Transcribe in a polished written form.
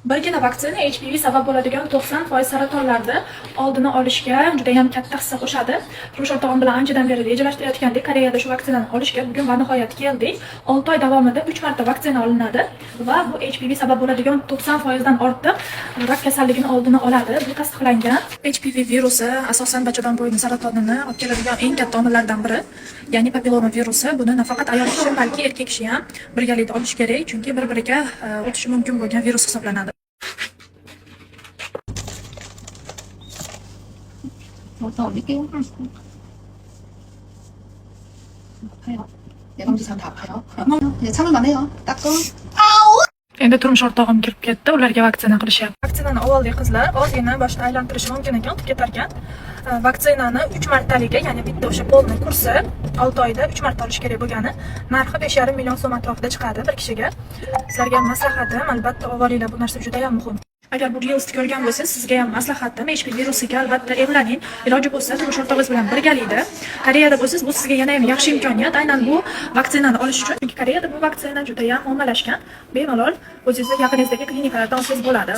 Birgina vaksina HPV sabab bo'ladigan 90% saratonlarni oldini olishga juda ham katta hissa qo'shadi. Turmush o'rtog'im bilan anchadan beri rejalashtirayotgandik. Koreyada shu vaksinani olishga bugun va nihoyat keldik. 6 oy davomida 3 marta vaksina olinadi va bu HPV sabab bo'ladigan 90% dan ortiq rak kasalligini oldini oladi. Bu tasdiqlangan. HPV virusi asosan bachadon bo'yni saratonini olib keladigan eng katta omillardan biri. Ya'ni papilloma virusi. Buni nafaqat ayol kishi, balki erkak kishi ham birgalikda olish kerak, chunki bir-biriga o'tishi mumkin bo'lgan virus hisoblanadi. 我找你给我二十块。拍了，내 검지상 다 파요. 이제 창을 만해요. 닦어. Endi turmush o'rtog'im kirib ketdi, ularga vaksina qilishyapti. Vaksinani oldik qizlar, ozgina boshni aylantirish mumkin ekan, o'tib ketar ekan. Vaksinani 3 martaliga, ya'ni bitta o'sha polni kursi 6 oyda 3 marta olish kerak bo'lgani, narxi 5,5 million so'm atrofida chiqadi bir kishiga. Sizlarga maslahatim, albatta olinglar, bu narsa juda ham muhim. Agar bu reelsni ko'rgan bo'lsangiz, sizga ham maslahatim, HPV virusiga albatta emlaning. Iloji bo'lsa, turmush o'rtog'ingiz bilan birgalikda. Koreyada bo'lsangiz, bu sizga yana ham yaxshi imkoniyat, aynan bu vaksinani olish uchun. Chunki Koreyada bu vaksina juda ham ommalashgan. Bemalol o'zingizni yaqininizdagi klinikalarda olsangiz bo'ladi.